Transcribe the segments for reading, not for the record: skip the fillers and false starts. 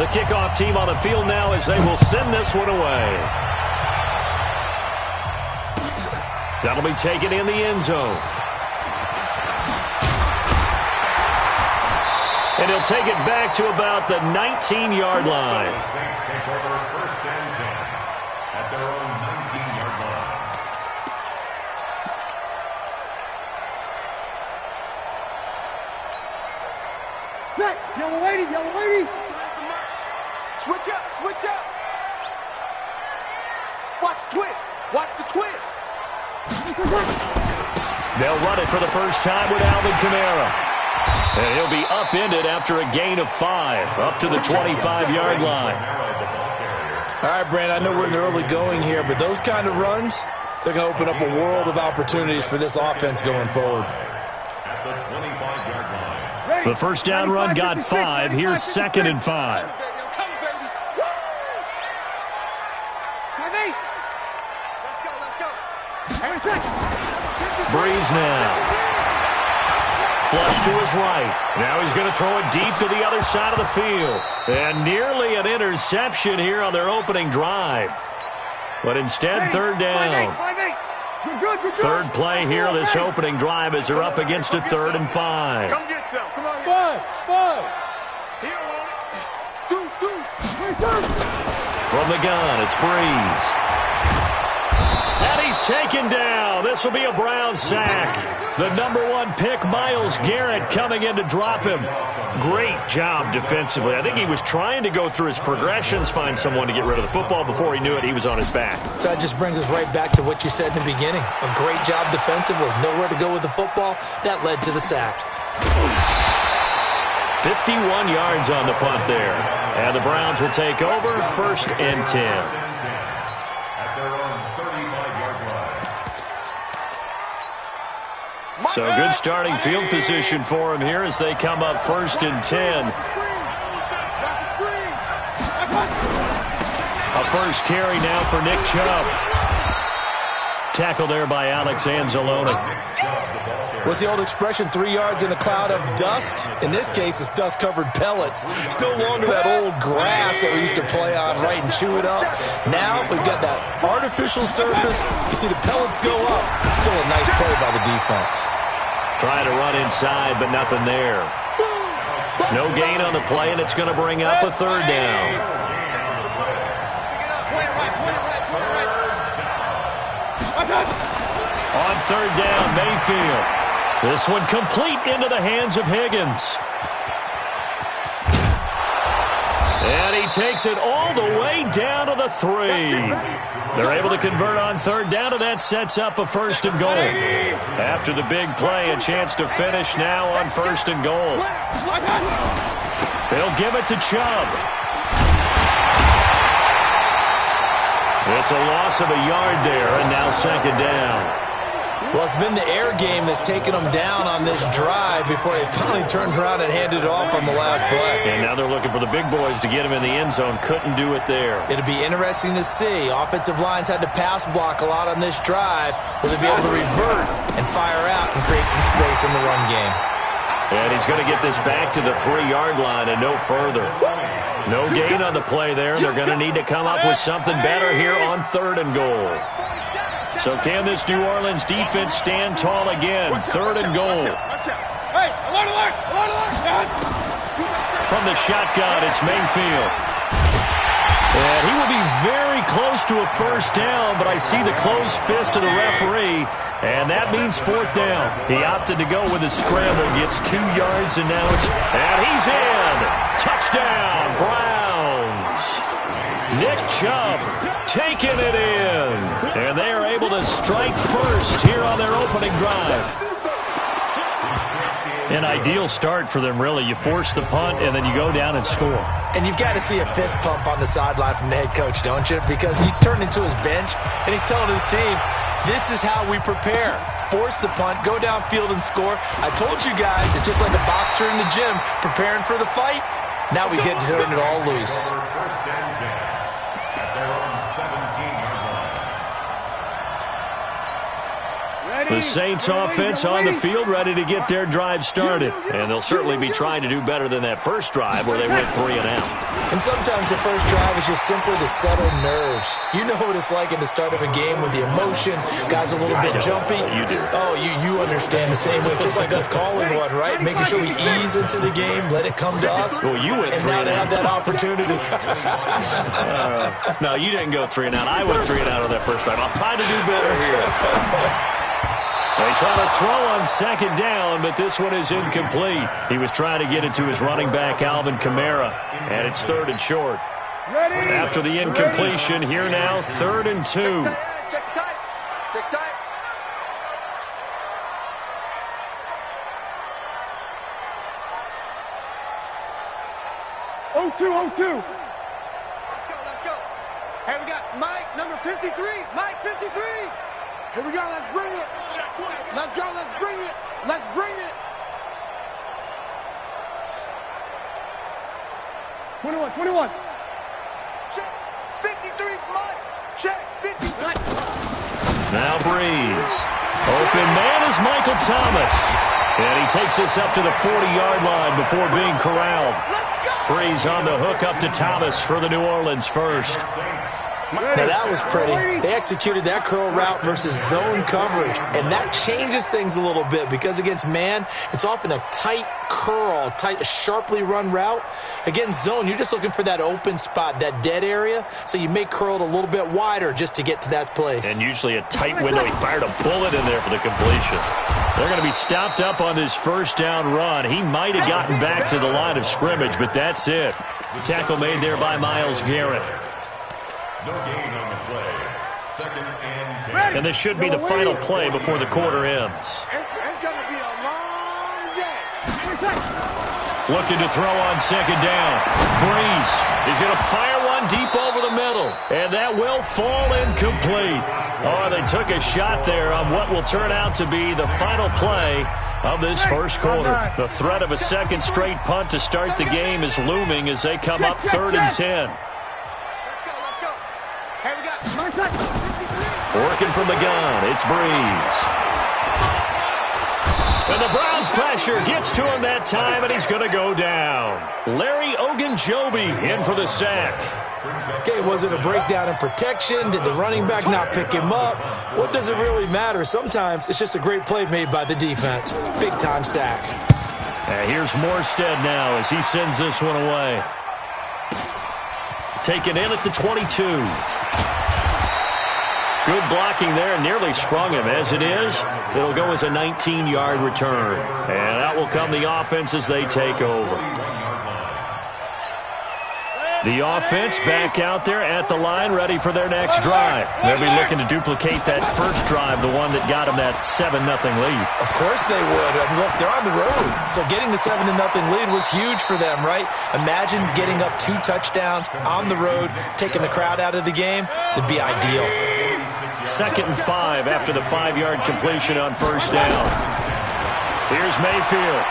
The kickoff team on the field now as they will send this one away. That'll be taken in the end zone. And he'll take it back to about the 19-yard line. The Saints take over first and 10 at their own 19-yard line. Back, yellow lady, yellow lady. Switch up, switch up. Watch the twist, watch the twist. They'll run it for the first time with Alvin Kamara. And he'll be upended after a gain of 5, up to the 25-yard line. All right, Brand, I know we're in the early going here, but those kind of runs, they're going to open up a world of opportunities for this offense going forward. At the 25-yard line. The first down run got 5. Here's 2nd and 5. Breeze now. Flush to his right. Now he's going to throw it deep to the other side of the field. And nearly an interception here on their opening drive. But instead, 3rd down. Third play here, this opening drive, as they're up against a 3rd and 5. Come get some. Come on. 5. From the gun, it's Breeze. And he's taken down. This will be a Brown sack. The number 1 pick, Myles Garrett, coming in to drop him. Great job defensively. I think he was trying to go through his progressions, find someone to get rid of the football. Before he knew it, he was on his back. So that just brings us right back to what you said in the beginning. A great job defensively. Nowhere to go with the football. That led to the sack. 51 yards on the punt there. And the Browns will take over 1st and 10. So good starting field position for him here as they come up 1st and 10. A first carry now for Nick Chubb. Tackle there by Alex Anzalone. What's the old expression, 3 yards in a cloud of dust? In this case, it's dust-covered pellets. It's no longer that old grass that we used to play on, right, and chew it up. Now we've got that artificial surface. You see the pellets go up. It's still a nice play by the defense. Trying to run inside, but nothing there. No gain on the play, and it's going to bring up a 3rd down. On 3rd down, Mayfield. This one complete into the hands of Higgins. And he takes it all the way down to the 3. They're able to convert on 3rd down, and that sets up a 1st and goal. After the big play, a chance to finish now on 1st and goal. They'll give it to Chubb. It's a loss of a yard there, and now 2nd down. Well, it's been the air game that's taken them down on this drive before they finally turned around and handed it off on the last play. And now they're looking for the big boys to get him in the end zone. Couldn't do it there. It'll be interesting to see. Offensive lines had to pass block a lot on this drive. Will they be able to revert and fire out and create some space in the run game? And he's going to get this back to the 3-yard line and no further. No gain on the play there. They're going to need to come up with something better here on 3rd and goal. So can this New Orleans defense stand tall again? 3rd and goal. From the shotgun, it's Mayfield. And he will be very close to a 1st down, but I see the closed fist of the referee, and that means 4th down. He opted to go with a scramble, gets 2 yards, and now and he's in. Touchdown, Browns. Nick Chubb taking it in. And they are able to strike first here on their opening drive. An ideal start for them, really. You force the punt, and then you go down and score. And you've got to see a fist pump on the sideline from the head coach, don't you? Because he's turned into his bench, and he's telling his team, this is how we prepare. Force the punt, go downfield and score. I told you guys, it's just like a boxer in the gym preparing for the fight. Now we get to turn it all loose. The Saints offense on the field, ready to get their drive started. And they'll certainly be trying to do better than that first drive where they went 3 and out. And sometimes the first drive is just simply to settle nerves. You know what it's like at the start of a game with the emotion. Guys a little bit jumpy. You do. Oh, you understand the same way. It's just like us calling one, right? Making sure we ease into the game, let it come to us. Well, you went 3 and out. And now they have that opportunity. No, you didn't go 3 and out. I went 3 and out on that first drive. I'll try to do better here. They try to throw on second down, but this one is incomplete. He was trying to get it to his running back, Alvin Kamara, and it's 3rd and short. After the incompletion, here now, 3rd and 2. Check tight. Check tight. Oh, 2. Let's go. Hey, we got Mike, number 53. Mike, 53. Here we go, let's bring it. Let's go, let's bring it. Let's bring it. 21. Check, 53's Mike. Check, 53. Now Breeze. Open man is Michael Thomas. And he takes us up to the 40-yard line before being corralled. Breeze on the hook up to Thomas for the New Orleans first. Now, that was pretty. They executed that curl route versus zone coverage, and that changes things a little bit because against man, it's often a tight curl, sharply run route. Against zone, you're just looking for that open spot, that dead area, so you may curl it a little bit wider just to get to that place. And usually a tight window. He fired a bullet in there for the completion. They're going to be stopped up on this first down run. He might have gotten back to the line of scrimmage, but that's it. Tackle made there by Myles Garrett. No gain on the play. 2nd and 10. And this should be the final play before the quarter ends. It's going to be a long day. Looking to throw on second down. Breeze is going to fire one deep over the middle. And that will fall incomplete. Oh, they took a shot there on what will turn out to be the final play of this first quarter. The threat of a second straight punt to start the game is looming as they come up 3rd and 10. Working from the gun, it's Breeze. And the Browns pressure gets to him that time, and he's going to go down. Larry Ogunjobi in for the sack. Okay, was it a breakdown in protection? Did the running back not pick him up? What does it really matter? Sometimes it's just a great play made by the defense. Big-time sack. And here's Morstead now as he sends this one away. Taken in at the 22. Good blocking there, nearly sprung him. As it is, it'll go as a 19-yard return. And out will come the offense as they take over. The offense back out there at the line, ready for their next drive. They'll be looking to duplicate that first drive, the one that got them that 7-0 lead. Of course they would. I mean, look, they're on the road. So getting the 7-0 lead was huge for them, right? Imagine getting up 2 touchdowns on the road, taking the crowd out of the game. It'd be ideal. 2nd and 5 after the 5-yard completion on first down. Here's Mayfield.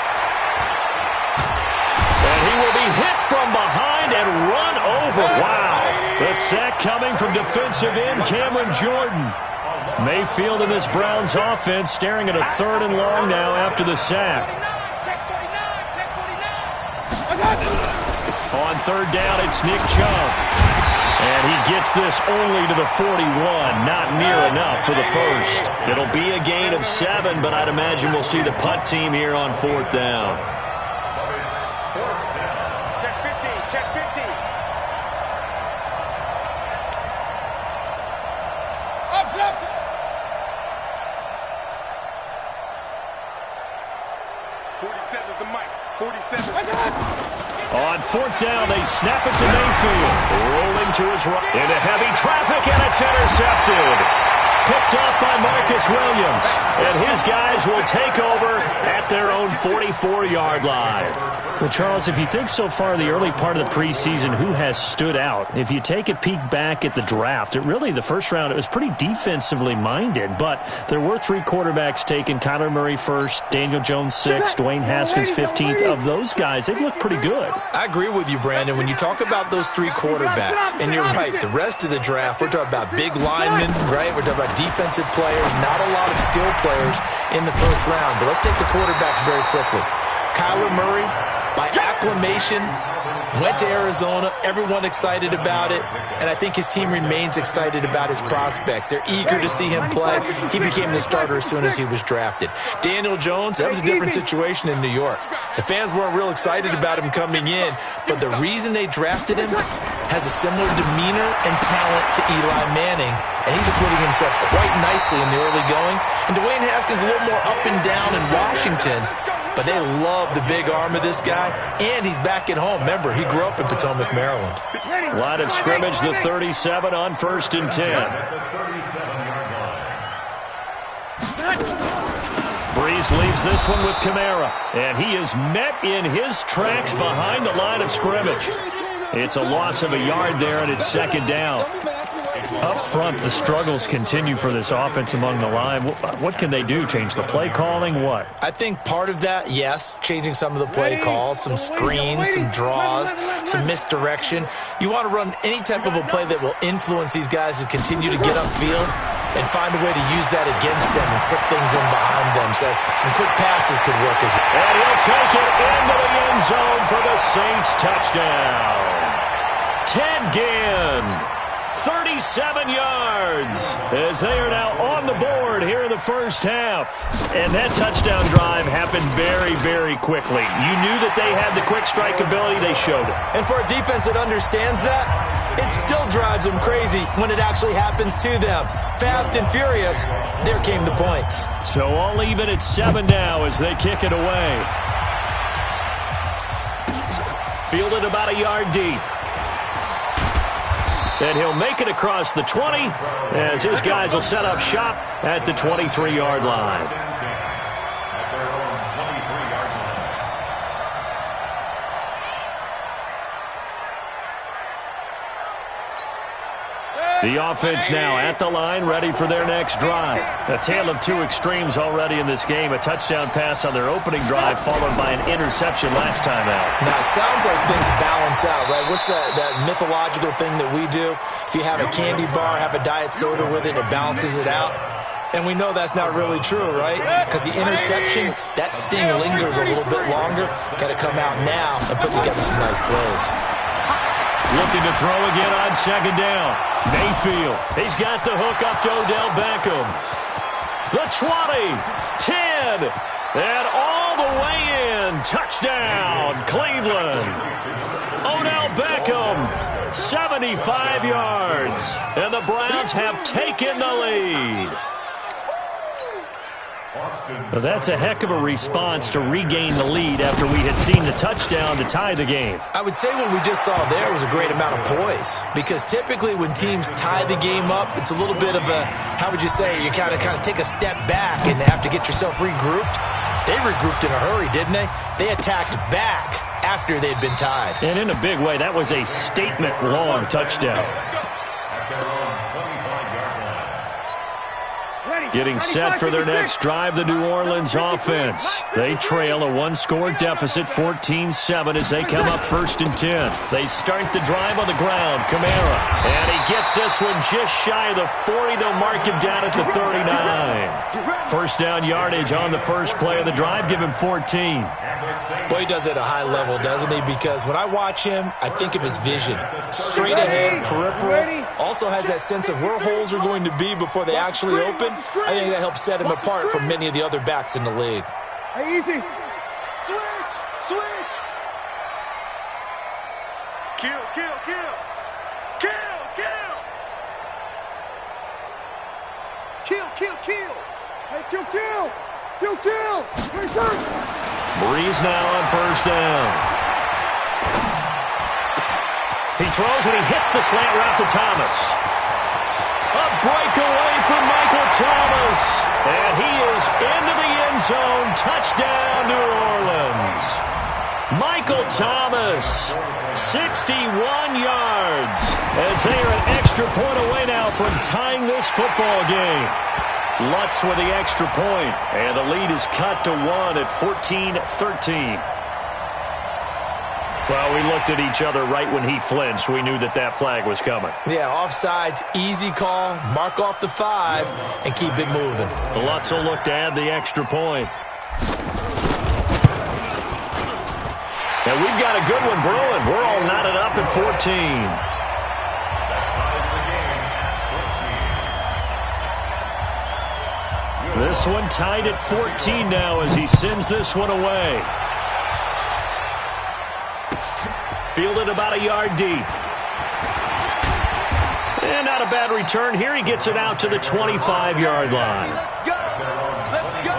And he will be hit from behind and run over. Wow. The sack coming from defensive end Cameron Jordan. Mayfield in this Browns offense staring at a 3rd and long now after the sack. On 3rd down, it's Nick Chubb. And he gets this only to the 41, not near enough for the first. It'll be a gain of 7, but I'd imagine we'll see the punt team here on 4th down. Check 50. Check 50. Up, left. 47's the mic. 47. On 4th down, they snap it to Mayfield. Rolling to his right. Into heavy traffic, and it's intercepted. Picked off by Marcus Williams. And his guys will take over at their own 44-yard line. Well, Charles, if you think so far the early part of the preseason, who has stood out? If you take a peek back at the draft, the first round, it was pretty defensively minded, but there were 3 quarterbacks taken. Kyler Murray first, Daniel Jones 6th, Dwayne Haskins 15th. Of those guys, they've looked pretty good. I agree with you, Brandon. When you talk about those 3 quarterbacks, and you're right, the rest of the draft, we're talking about big linemen, right? We're talking about defensive players, not a lot of skill players. players in the first round. But let's take the quarterbacks very quickly. Kyler Murray, by acclamation, went to Arizona. Everyone excited about it. And I think his team remains excited about his prospects. They're eager to see him play. He became the starter as soon as he was drafted. Daniel Jones, that was a different situation in New York. The fans weren't real excited about him coming in, but the reason they drafted him has a similar demeanor and talent to Eli Manning, and he's acquitting himself quite nicely in the early going. And Dwayne Haskins a little more up and down in Washington, but they love the big arm of this guy, and he's back at home. Remember, he grew up in Potomac, Maryland. Line of scrimmage, the 37 on 1st and 10. Breeze leaves this one with Kamara, and he is met in his tracks behind the line of scrimmage. It's a loss of a yard there, and it's 2nd down. Up front, the struggles continue for this offense among the line. What can they do? Change the play calling? What? I think part of that, yes, changing some of the play calls, some screens, some draws, some misdirection. You want to run any type of a play that will influence these guys to continue to get upfield and find a way to use that against them and slip things in behind them. So some quick passes could work as well. And he'll take it into the end zone for the Saints touchdown. Ted Ginn, 37 yards, as they are now on the board here in the first half. And that touchdown drive happened very, very quickly. You knew that they had the quick strike ability. They showed it. And for a defense that understands that, it still drives them crazy when it actually happens to them. Fast and furious, there came the points. So all even at 7 now as they kick it away. Fielded about a yard deep. And he'll make it across the 20 as his guys will set up shop at the 23-yard line. The offense now at the line, ready for their next drive. A tale of two extremes already in this game. A touchdown pass on their opening drive, followed by an interception last time out. Now, it sounds like things balance out, right? What's that mythological thing that we do? If you have a candy bar, have a diet soda with it, it balances it out. And we know that's not really true, right? Because the interception, that sting lingers a little bit longer. Got to come out now and put together some nice plays. Looking to throw again on 2nd down. Mayfield, he's got the hook up to Odell Beckham. The 20, 10, and all the way in. Touchdown, Cleveland. Odell Beckham, 75 yards. And the Browns have taken the lead. Well, that's a heck of a response to regain the lead after we had seen the touchdown to tie the game. I would say what we just saw there was a great amount of poise, because typically when teams tie the game up, it's a little bit of a, how would you say, you kind of take a step back and have to get yourself regrouped. They regrouped in a hurry, didn't they? They attacked back after they'd been tied. And in a big way, that was a statement-long touchdown. Getting set for their next drive, the New Orleans offense. They trail a one-score deficit, 14-7, as they come up 1st and 10. They start the drive on the ground. Kamara, and he gets this one just shy of the 40. They'll mark him down at the 39. First down yardage on the first play of the drive. Give him 14. Boy, he does it at a high level, doesn't he? Because when I watch him, I think of his vision. Straight ahead, peripheral. Also has that sense of where holes are going to be before they actually open. I think that helps set him apart from many of the other backs in the league. Hey, easy. Switch. Switch. Kill, kill, kill. Kill, kill. Kill, kill, kill. Hey, kill, kill. Kill, kill. Hey, sir. Breeze now on first down. He throws and he hits the slant route to Thomas. A breakaway from Michael Thomas. And he is into the end zone. Touchdown, New Orleans. Michael Thomas, 61 yards. As they are an extra point away now from tying this football game. Lutz with the extra point, and the lead is cut to 1 at 14-13. Well, we looked at each other right when he flinched. We knew that that flag was coming. Yeah, offsides, easy call, mark off the 5, and keep it moving. Lutz will look to add the extra point. And we've got a good one brewing. We're all knotted up at 14. This one tied at 14 now as he sends this one away. Fielded about a yard deep. And not a bad return here. He gets it out to the 25-yard line. Let's go! Let's go!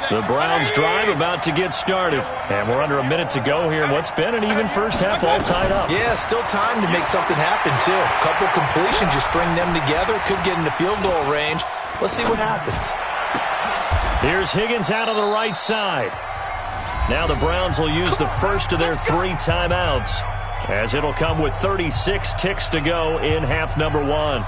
The Browns drive about to get started. And we're under a minute to go here in what's been an even first half, all tied up. Yeah, still time to make something happen, too. A couple completions, you string them together, could get into field goal range. Let's see what happens. Here's Higgins out on the right side. Now the Browns will use the first of their 3 timeouts, as it'll come with 36 ticks to go in half number 1.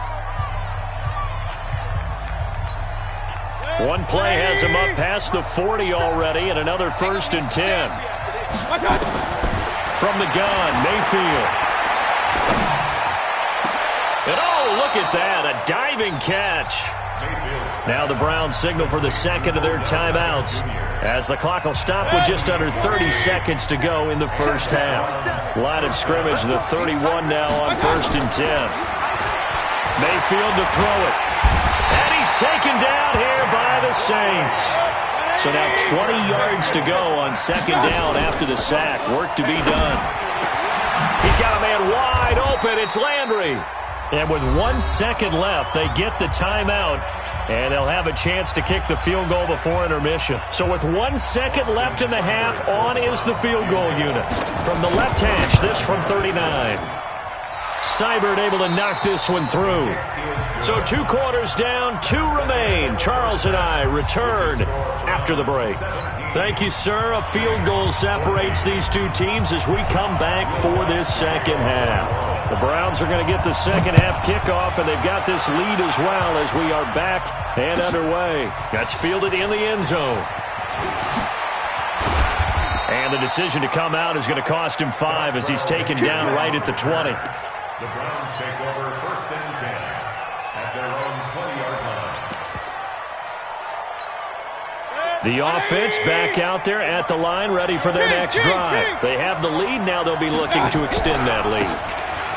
One play has him up past the 40 already, and another 1st and 10. From the gun, Mayfield. And oh, look at that, a diving catch. Now the Browns signal for the second of their timeouts, as the clock will stop with just under 30 seconds to go in the first half. Line of scrimmage, the 31 now on 1st and 10. Mayfield to throw it. And he's taken down here by the Saints. So now 20 yards to go on 2nd down after the sack. Work to be done. He's got a man wide open. It's Landry. And with 1 second left, they get the timeout. And they'll have a chance to kick the field goal before intermission. So with 1 second left in the half, on is the field goal unit. From the left hash, this from 39. Seibert able to knock this one through. So 2 quarters down, 2 remain. Charles and I return after the break. Thank you, sir. A field goal separates these 2 teams as we come back for this second half. The Browns are going to get the second half kickoff, and they've got this lead as well as we are back and underway. That's fielded in the end zone. And the decision to come out is going to cost him 5 as he's taken down right at the 20. The Browns take over 1st and 10 at their own 20-yard line. The offense back out there at the line, ready for their next drive. They have the lead. Now they'll be looking to extend that lead.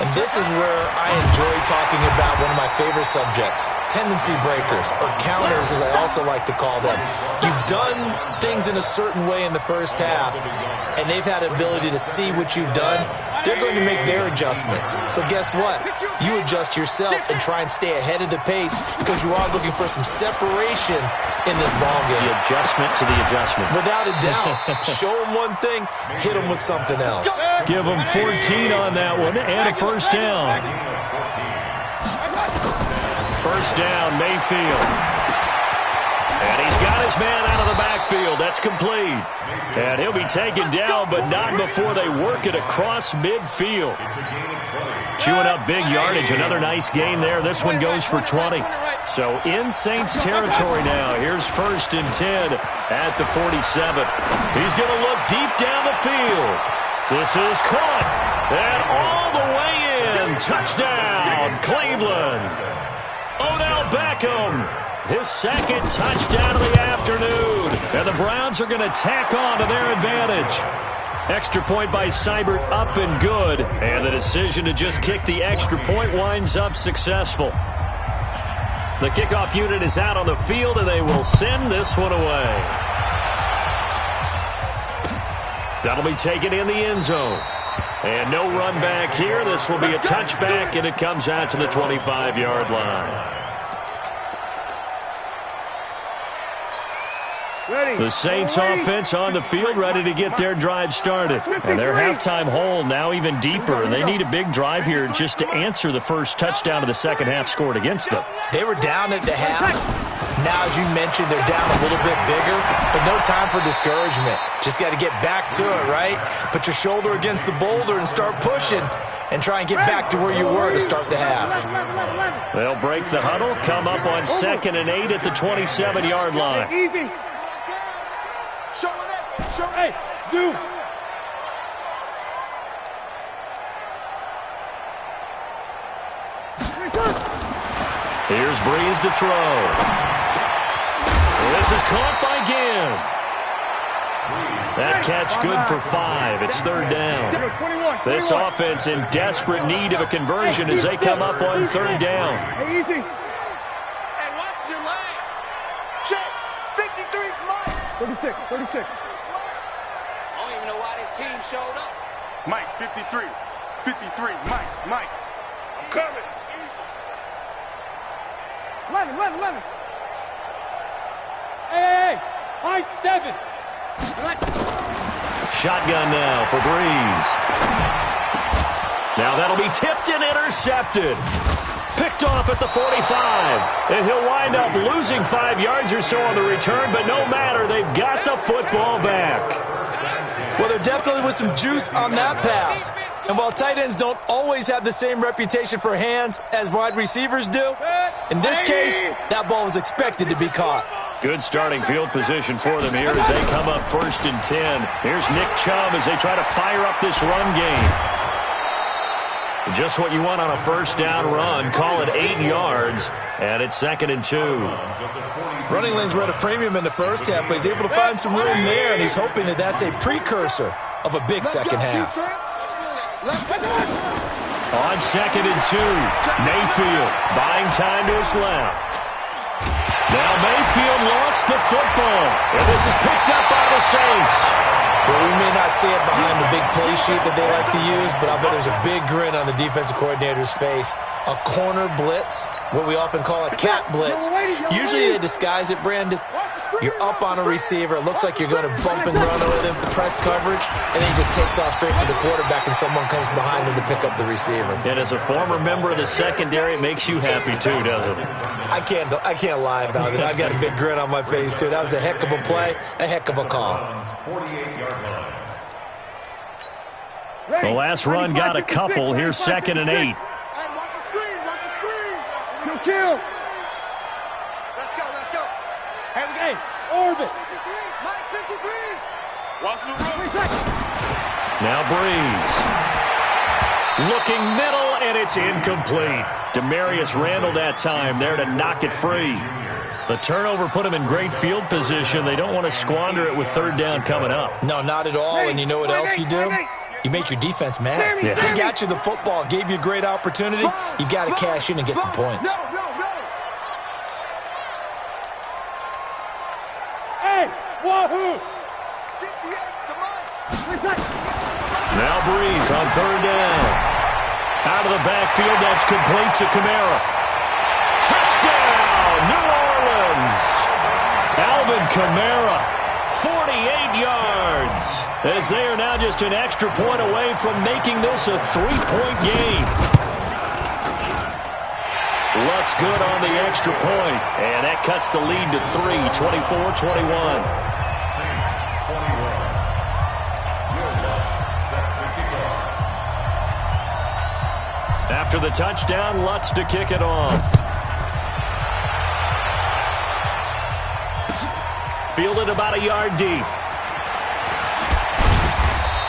And this is where I enjoy talking about one of my favorite subjects, tendency breakers, or counters as I also like to call them. You've done things in a certain way in the first half, and they've had the ability to see what you've done. They're going to make their adjustments. So guess what? You adjust yourself and try and stay ahead of the pace because you are looking for some separation in this ballgame. The adjustment to the adjustment. Without a doubt. Show them one thing, hit them with something else. Give them 14 on that one and a 1st down. 1st down, Mayfield. And he's got his man out of the backfield. That's complete. And he'll be taken down, but not before they work it across midfield. Chewing up big yardage. Another nice gain there. This one goes for 20. So in Saints territory now. Here's 1st and 10 at the 47. He's going to look deep down the field. This is caught. And all the way in. Touchdown, Cleveland. Odell Beckham. His 2nd touchdown of the afternoon. And the Browns are going to tack on to their advantage. Extra point by Seibert up and good. And the decision to just kick the extra point winds up successful. The kickoff unit is out on the field, and they will send this one away. That'll be taken in the end zone. And no run back here. This will be a touchback, and it comes out to the 25-yard line. The Saints offense on the field ready to get their drive started. And their halftime hole now even deeper. And they need a big drive here just to answer the first touchdown of the second half scored against them. They were down at the half. Now, as you mentioned, they're down a little bit bigger, but no time for discouragement. Just got to get back to it, right? Put your shoulder against the boulder and start pushing and try and get back to where you were to start the half. They'll break the huddle, come up on 2nd and 8 at the 27-yard line. Showing it. Showing Hey, zoom. Here's Breeze to throw. This is caught by Ginn. That catch good for 5. It's third down. This offense in desperate need of a conversion as they come up on third down. Hey, easy. Hey, watch your leg. Check. 53's Mike. 36, 36. I don't even know why this team showed up. Mike, 53. 53. Mike. I'm coming. 11, 11, 11. Hey, high 7. Shotgun now for Breeze. Now that'll be tipped and intercepted. Picked off at the 45. And he'll wind up losing 5 yards or so on the return, but no matter, they've got the football back. Well, there definitely was some juice on that pass. And while tight ends don't always have the same reputation for hands as wide receivers do, in this case, that ball was expected to be caught. Good starting field position for them here as they come up 1st and 10. Here's Nick Chubb as they try to fire up this run game. Just what you want on a first down run. Call it 8 yards, and it's 2nd and 2. Running lanes were at a premium in the first half, but he's able to find some room there, and he's hoping that that's a precursor of a big second half. On 2nd and 2, Mayfield buying time to his left. Now Mayfield lost the football, and this is picked up by the Saints. Well, we may not see it behind the big play sheet that they like to use, but I bet there's a big grin on the defensive coordinator's face. A corner blitz, what we often call a cat blitz. Usually they disguise it, Brandon. You're up on a receiver. It looks like you're going to bump and run with him, press coverage, and then he just takes off straight for the quarterback, and someone comes behind him to pick up the receiver. And as a former member of the secondary, it makes you happy too, doesn't it? I can't lie about it. I've got a big grin on my face, too. That was a heck of a play, a heck of a call. The last run got a couple. Here's 2nd and 8. Hey, watch the screen. Watch the screen. Kill. Let's go. Hey, orbit. 53. Mike, 53. Watch the road. Now Breeze. Looking middle, and it's incomplete. Demarius Randall that time there to knock it free. The turnover put him in great field position. They don't want to squander it with third down coming up. No, not at all. And you know what else you do? You make your defense mad. Yeah. They got you the football, gave you a great opportunity. You got to cash in and get some points. Hey, wahoo. Now Breeze on third down. Out of the backfield, that's complete to Kamara. Touchdown, New Orleans. Alvin Kamara, 48 yards. As they are now just an extra point away from making this a 3-point game. Lutz good on the extra point, and that cuts the lead to 3, 24-21. After the touchdown, Lutz to kick it off. Fielded about a yard deep.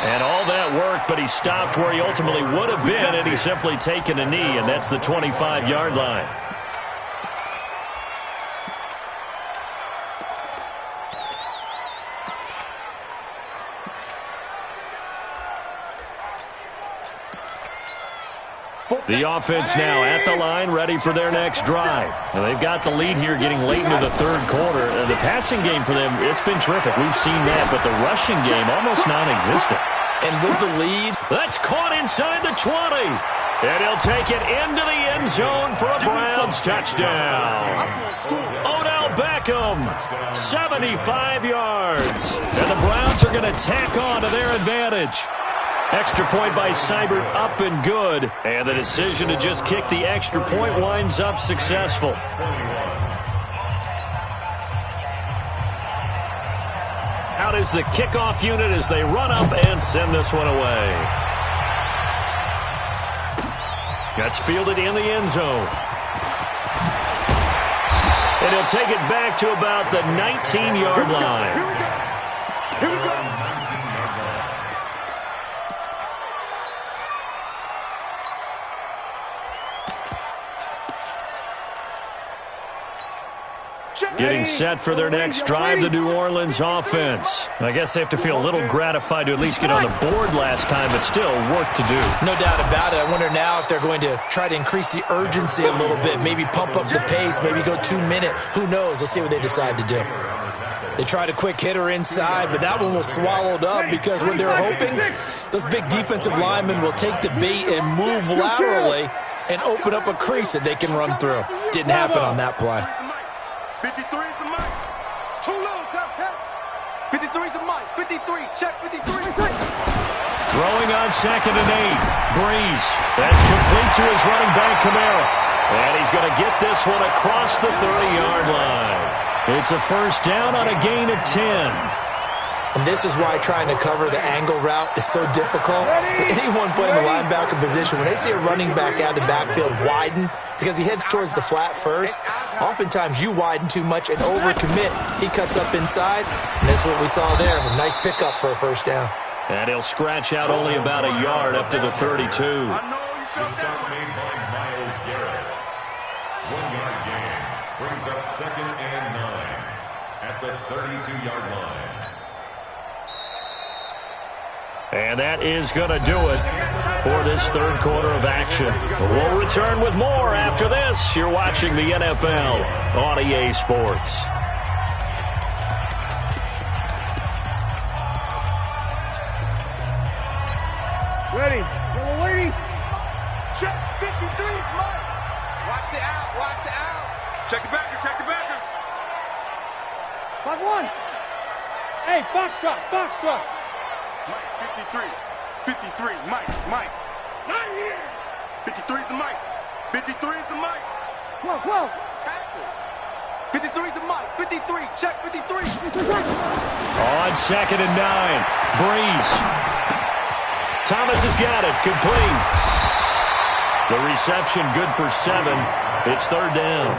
And all that work, but he stopped where he ultimately would have been, and he's simply taken a knee, and that's the 25-yard line. The offense now at the line, ready for their next drive. Now they've got the lead here getting late into the third quarter. The passing game for them, it's been terrific. We've seen that, but the rushing game almost non-existent. And with the lead, that's caught inside the 20. And he'll take it into the end zone for a Browns touchdown. Odell Beckham, 75 yards. And the Browns are going to tack on to their advantage. Extra point by Seibert up and good. And the decision to just kick the extra point winds up successful. Out is the kickoff unit as they run up and send this one away. That's fielded in the end zone. And he'll take it back to about the 19-yard line. Here we go. Getting set for their next drive, the New Orleans offense. I guess they have to feel a little gratified to at least get on the board last time, but still work to do. No doubt about it. I wonder now if they're going to try to increase the urgency a little bit, maybe pump up the pace, maybe go 2-minute. Who knows? Let's see what they decide to do. They tried a quick hitter inside, but that one was swallowed up because what they're hoping, those big defensive linemen will take the bait and move laterally and open up a crease that they can run through. Didn't happen on that play. 53 is the mic. Too low, count. 53 is the mic. 53, check 53. Throwing on 2nd and 8. Breeze. That's complete to his running back, Kamara. And he's going to get this one across the 30-yard line. It's a first down on a gain of 10. And this is why trying to cover the angle route is so difficult. Anyone playing the linebacker position, when they see a running back out of the backfield widen because he heads towards the flat first, oftentimes you widen too much and overcommit. He cuts up inside, and that's what we saw there. A nice pickup for a first down. And he'll scratch out only about a yard up to the 32. The stop made by Myles Garrett. 1-yard gain brings up 2nd and 9 at the 32-yard line. And that is going to do it for this third quarter of action. We'll return with more after this. You're watching the NFL on EA Sports. Ready. Yellow lady. Check 53 is mine. Watch the out. Watch the out. Check the backer. Check the backer. 5-1. Hey, Foxtrot. Foxtrot. Mike, 53. Mike. Not here. 53 is the mic. 53 is the mic. 12. Tackle. 53 is the mic. 53. Check 53. On 2nd and 9. Breeze. Thomas has got it. Complete. The reception good for 7. It's third down.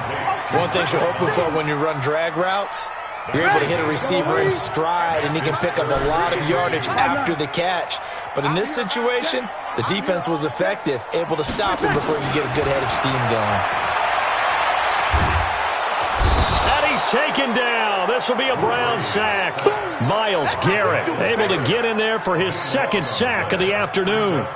One thing you're hoping for when you run drag routes, you're able to hit a receiver in stride, and he can pick up a lot of yardage after the catch. But in this situation, the defense was effective, able to stop him before you get a good head of steam going. And he's taken down. This will be a Brown sack. Myles Garrett able to get in there for his 2nd sack of the afternoon.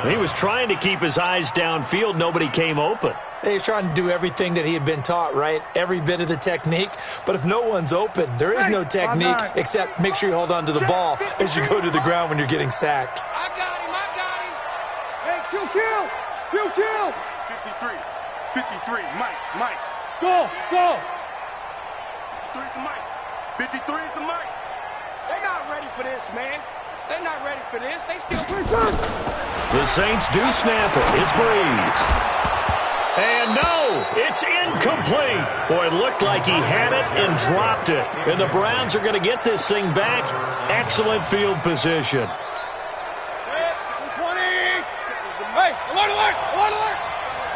He was trying to keep his eyes downfield. Nobody came open. He's trying to do everything that he had been taught, right? Every bit of the technique. But if no one's open, there is no technique except make sure you hold on to the ball as you go to the ground when you're getting sacked. I got him. Hey, kill. 53. Mike. Go. 53 is the mic. 53 is the mic. They're not ready for this, man. They're not ready for this. They still... The Saints do snap it. It's Breeze. And no, it's incomplete. Boy, it looked like he had it and dropped it. And the Browns are going to get this thing back. Excellent field position. 20. Hey, alert.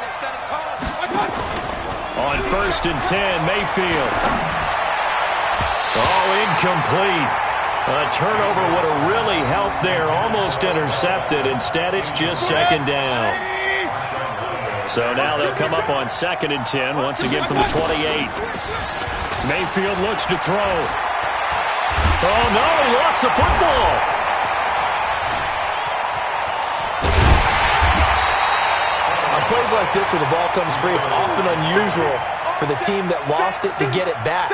They set it tall. On 1st and 10, Mayfield. Oh, incomplete. A turnover would have really helped there. Almost intercepted. Instead, it's just 2nd down. So now they'll come up on 2nd and 10, once again from the 28. Mayfield looks to throw. Oh, no, he lost the football. On plays like this, when the ball comes free, it's often unusual for the team that lost it to get it back.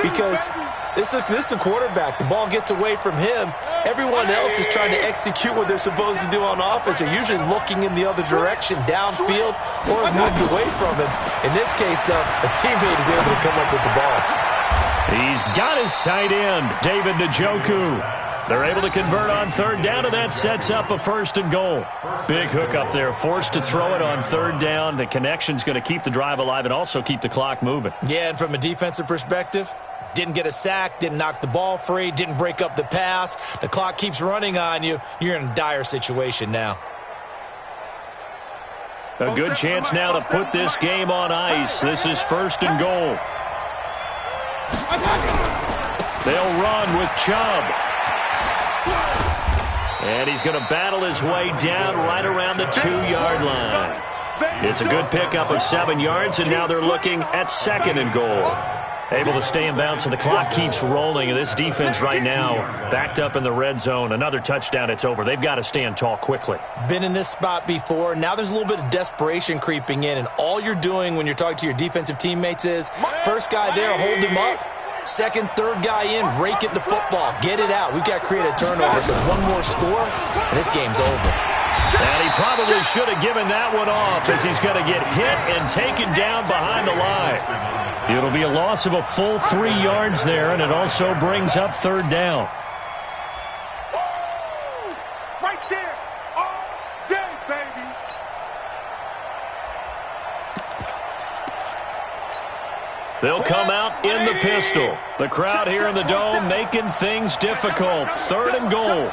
Because this is a quarterback. The ball gets away from him. Everyone else is trying to execute what they're supposed to do on offense. They're usually looking in the other direction, downfield, or moved away from him. In this case, though, a teammate is able to come up with the ball. He's got his tight end, David Njoku. They're able to convert on 3rd down, and that sets up a 1st and goal. Big hook up there, forced to throw it on 3rd down. The connection's going to keep the drive alive and also keep the clock moving. Yeah, and from a defensive perspective, didn't get a sack, didn't knock the ball free, didn't break up the pass. The clock keeps running on you. You're in a dire situation now. A good chance now to put this game on ice. This is 1st and goal. They'll run with Chubb. And he's going to battle his way down right around the 2-yard line. It's a good pickup of 7 yards, and now they're looking at 2nd and goal. Able to stay in bounds, so the clock keeps rolling. And this defense right now backed up in the red zone. Another touchdown, it's over. They've got to stand tall quickly. Been in this spot before. Now there's a little bit of desperation creeping in, and all you're doing when you're talking to your defensive teammates is first guy there, hold him up. Second, third guy in, rake it the football. Get it out. We've got to create a turnover because one more score, and this game's over. And he probably should have given that one off as he's going to get hit and taken down behind the line. It'll be a loss of a full 3 yards there, and it also brings up 3rd down. Right there. All day, baby. They'll come out in the pistol. The crowd here in the Dome making things difficult. 3rd and goal.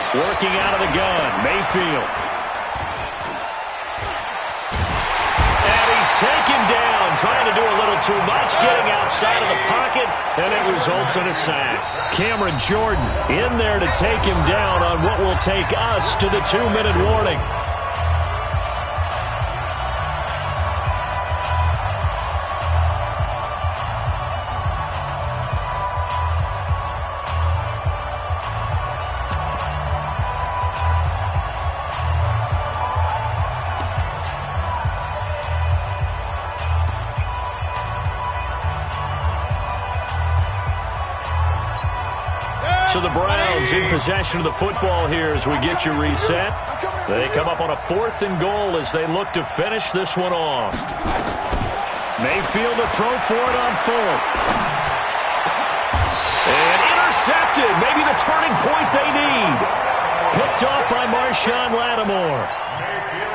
Working out of the gun, Mayfield. And he's taken down, trying to do a little too much, getting outside of the pocket, and it results in a sack. Cameron Jordan in there to take him down on what will take us to the 2-minute warning. So the Browns in possession of the football here as we get you reset. They come up on a 4th and goal as they look to finish this one off. Mayfield to throw for it on 4th. And intercepted. Maybe the turning point they need. Picked off by Marshawn Lattimore.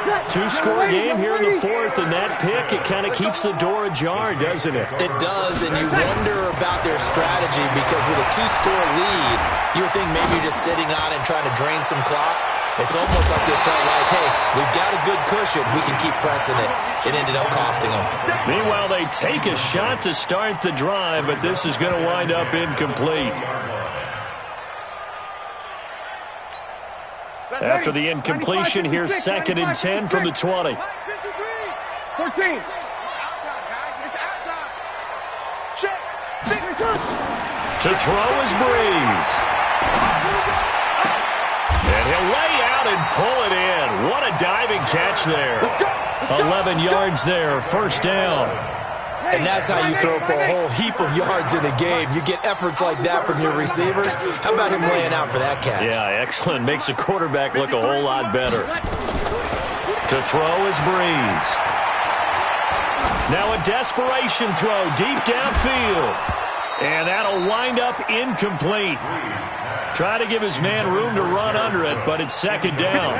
2-score game here in the 4th, and that pick, it kind of keeps the door ajar, doesn't it? It does, and you wonder about their strategy because with a 2-score lead, you would think maybe you're just sitting on it and trying to drain some clock. It's almost like they felt like, hey, we've got a good cushion. We can keep pressing it. It ended up costing them. Meanwhile, they take a shot to start the drive, but this is going to wind up incomplete. After the incompletion, here's 2nd and 10 from the 20. 14. It's out time, guys. It's out time. Check. To throw is Breeze. And he'll lay out and pull it in. What a diving catch there. 11 yards there, 1st down. And that's how you throw for a whole heap of yards in a game. You get efforts like that from your receivers. How about him laying out for that catch? Yeah, excellent. Makes the quarterback look a whole lot better. To throw is Breeze. Now a desperation throw deep downfield. And that'll wind up incomplete. Try to give his man room to run under it, but it's 2nd down.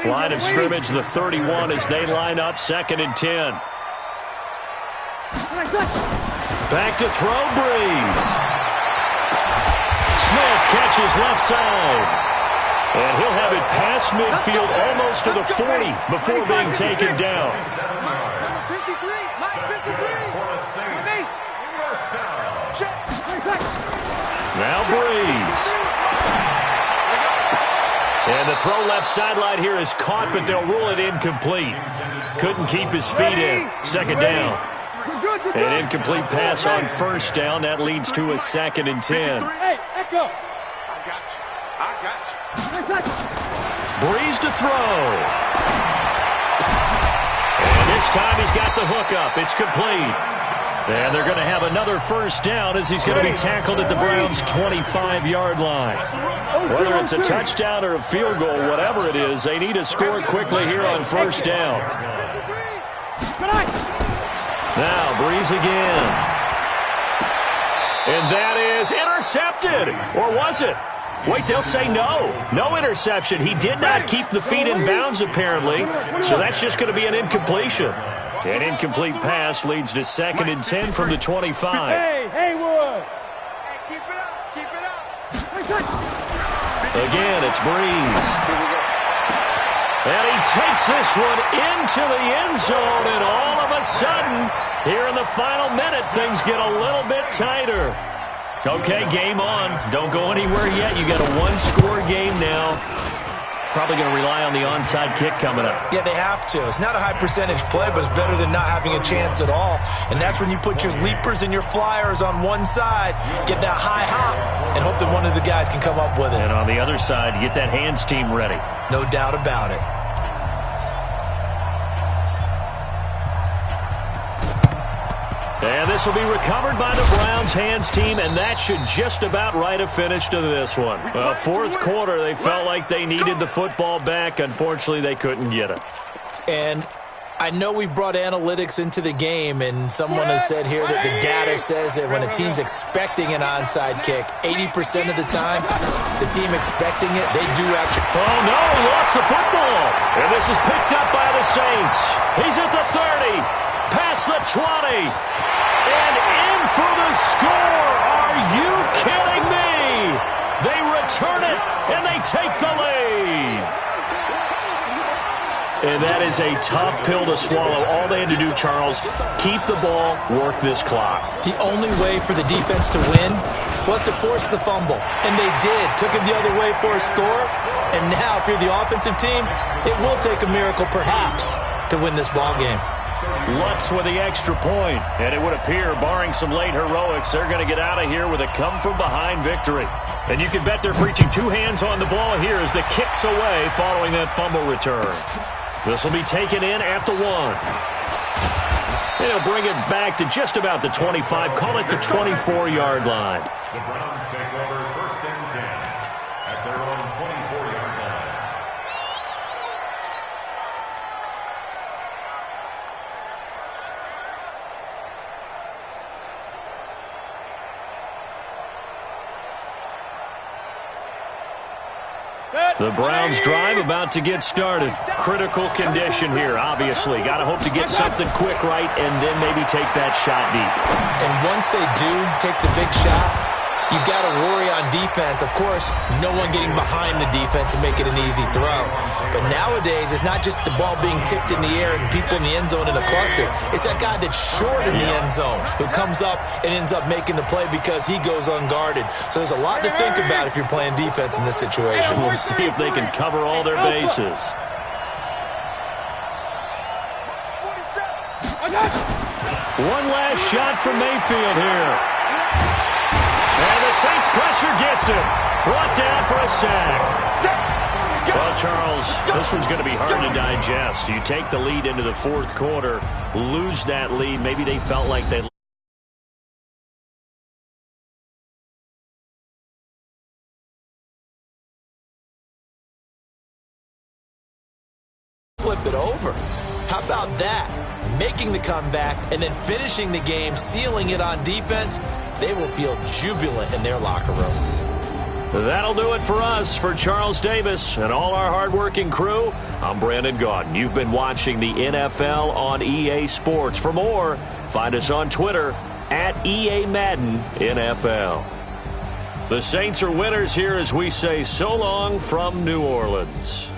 Line of scrimmage, the 31 as they line up 2nd and 10. Back to throw, Breeze. Smith catches left side. And he'll have it past midfield almost to the 40 before being taken down. Number 53. Mike 53. Now Breeze. And the throw left sideline here is caught, but they'll rule it incomplete. Couldn't keep his feet in. 2nd down. An incomplete pass on 1st down. That leads to a 2nd and 10. Hey, Echo. I got you. Breeze to throw. And this time he's got the hookup. It's complete. And they're going to have another 1st down as he's going to be tackled at the Browns' 25-yard line. Whether it's a touchdown or a field goal, whatever it is, they need to score quickly here on 1st down. Now, Breeze again. And that is intercepted. Or was it? Wait, they'll say no. No interception. He did not keep the feet in bounds, apparently. So that's just going to be an incompletion. An incomplete pass leads to 2nd and 10 from the 25. Hey, Haywood. Hey, keep it up. Keep it up. Again, it's Breeze. And he takes this one into the end zone, and all of a sudden, here in the final minute, things get a little bit tighter. Okay, game on. Don't go anywhere yet. You got a one-score game now. Probably going to rely on the onside kick coming up. Yeah, they have to. It's not a high-percentage play, but it's better than not having a chance at all. And that's when you put your leapers and your flyers on one side, get that high hop, and hope that one of the guys can come up with it. And on the other side, get that hands team ready. No doubt about it. And this will be recovered by the Browns hands team, and that should just about write a finish to this one. Well, fourth quarter, they felt like they needed the football back. Unfortunately, they couldn't get it. And I know we brought analytics into the game, and someone has said here that the data says that when a team's expecting an onside kick, 80% of the time, the team expecting it, they do actually. Oh, no, he lost the football. And this is picked up by the Saints. He's at the 30, past the 20. And in for the score. Are you kidding me? They return it, and they take the lead. And that is a tough pill to swallow. All they had to do, Charles, keep the ball, work this clock. The only way for the defense to win was to force the fumble. And they did. Took it the other way for a score. And now, if you're the offensive team, it will take a miracle, perhaps, to win this ball game. Lutz with the extra point, and it would appear, barring some late heroics, they're going to get out of here with a come-from-behind victory. And you can bet they're preaching two hands on the ball here as the kick's away following that fumble return. This will be taken in at the 1. They'll bring it back to just about the 25, call it the 24-yard line. The Browns take over 1st and 10 at their own 24-yard line. The Browns drive about to get started. Critical condition here, obviously. Got to hope to get something quick right and then maybe take that shot deep. And once they do take the big shot, you've got to worry on defense. Of course, no one getting behind the defense and make it an easy throw. But nowadays, it's not just the ball being tipped in the air and people in the end zone in a cluster. It's that guy that's short in the end zone who comes up and ends up making the play because he goes unguarded. So there's a lot to think about if you're playing defense in this situation. We'll see if they can cover all their bases. One last shot from Mayfield here. And the Saints pressure gets him. Brought down for a sack. Well, Charles, this one's going to be hard to digest. You take the lead into the fourth quarter, lose that lead. Maybe they felt like they flip it over. How about that? Making the comeback and then finishing the game, sealing it on defense. They will feel jubilant in their locker room. That'll do it for us. For Charles Davis and all our hardworking crew, I'm Brandon Gaudin. You've been watching the NFL on EA Sports. For more, find us on Twitter at EA Madden NFL. The Saints are winners here as we say so long from New Orleans.